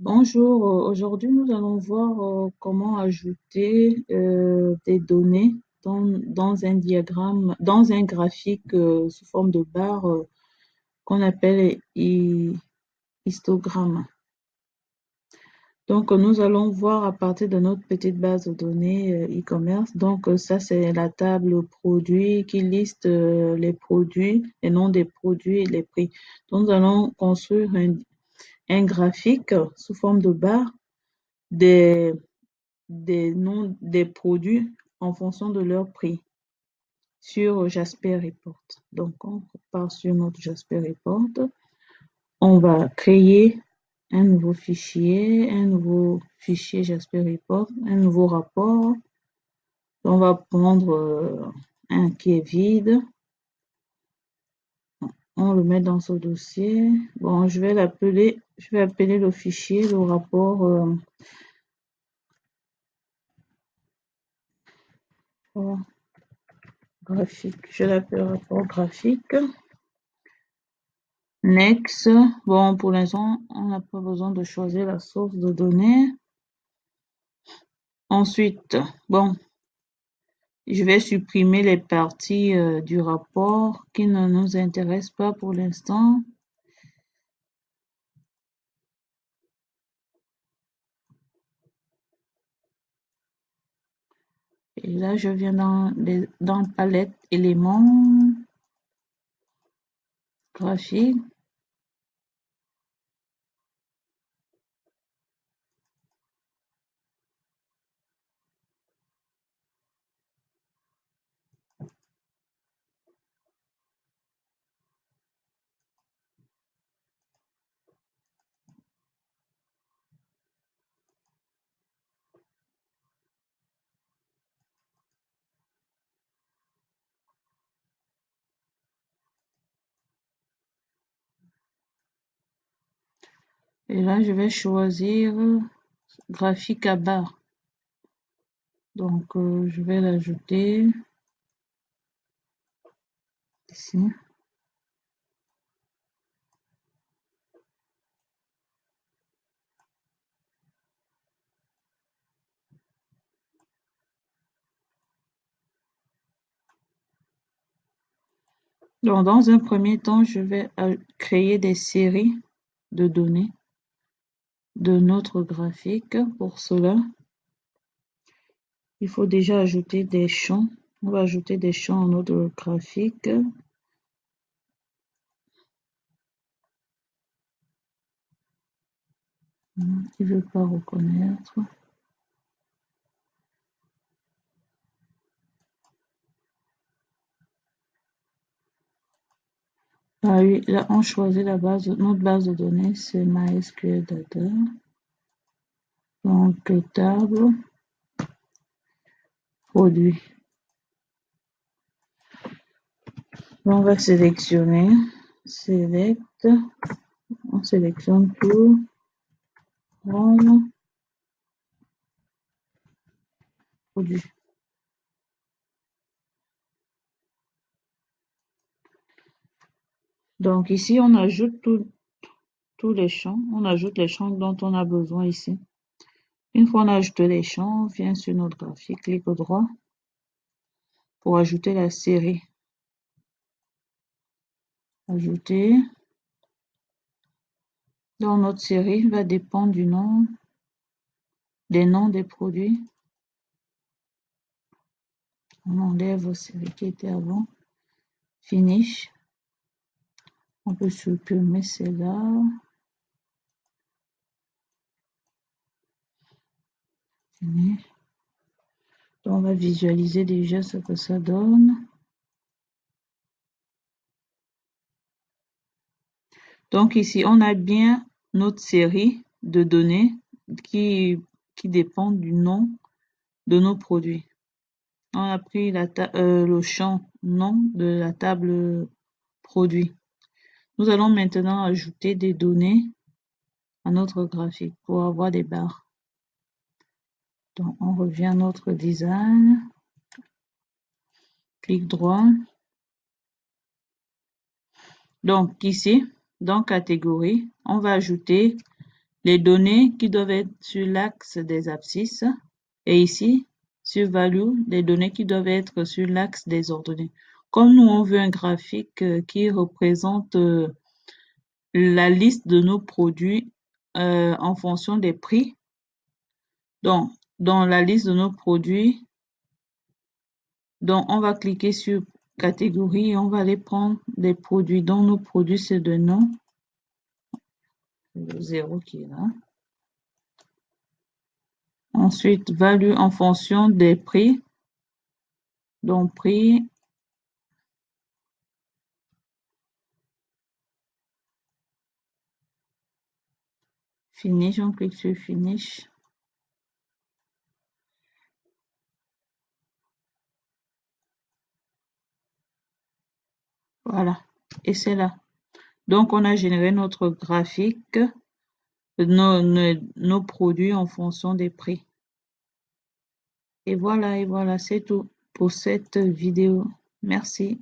Bonjour, aujourd'hui nous allons voir comment ajouter des données dans un diagramme, dans un graphique sous forme de barre qu'on appelle histogramme. Donc nous allons voir à partir de notre petite base de données e-commerce. Donc ça c'est la table produits qui liste les produits, les noms des produits et les prix. Donc nous allons construire un graphique sous forme de barre des des noms des produits en fonction de leur prix sur Jasper Report. Donc, on part sur notre Jasper Report. On va créer un nouveau fichier Jasper Report, un nouveau rapport. On va prendre un qui est vide. On le met dans ce dossier. Bon, je vais appeler le fichier, le rapport graphique. Je l'appelle rapport graphique. Next. Bon, pour l'instant, on n'a pas besoin de choisir la source de données. Ensuite, bon, je vais supprimer les parties du rapport qui ne nous intéressent pas pour l'instant. Et là, je viens dans palette éléments, graphique. Et là, je vais choisir graphique à barre. Donc, je vais l'ajouter ici. Donc, dans un premier temps, je vais créer des séries de données de notre graphique. Pour cela, il faut déjà ajouter des champs. On va ajouter des champs à notre graphique. Il ne veut pas reconnaître. Ah oui, là, on choisit notre base de données, c'est MySQL Data. Donc, table, produit. On va sélectionner, select, on sélectionne tout, Home, produit. Donc ici, on ajoute tous les champs, on ajoute les champs dont on a besoin ici. Une fois on a ajouté les champs, on vient sur notre graphique, clic droit pour ajouter la série. Ajouter. Donc notre série va dépendre des noms des produits. On enlève celui qui était avant. Finish. On peut supprimer celle-là. Finish. Donc on va visualiser déjà ce que ça donne. Donc ici, on a bien notre série de données qui dépendent du nom de nos produits. On a pris le champ nom de la table produit. Nous allons maintenant ajouter des données à notre graphique pour avoir des barres. Donc, on revient à notre design. Clic droit. Donc, ici, dans catégorie, on va ajouter les données qui doivent être sur l'axe des abscisses et ici, sur value, les données qui doivent être sur l'axe des ordonnées. Comme nous, on veut un graphique qui représente la liste de nos produits en fonction des prix. Donc, dans la liste de nos produits, donc on va cliquer sur catégorie et on va aller prendre des produits dont nos produits c'est de nom. Le 0 qui est là. Ensuite, value en fonction des prix. Donc, prix. Finish, on clique sur Finish. Voilà, et c'est là. Donc, on a généré notre graphique, nos produits en fonction des prix. Et voilà, c'est tout pour cette vidéo. Merci.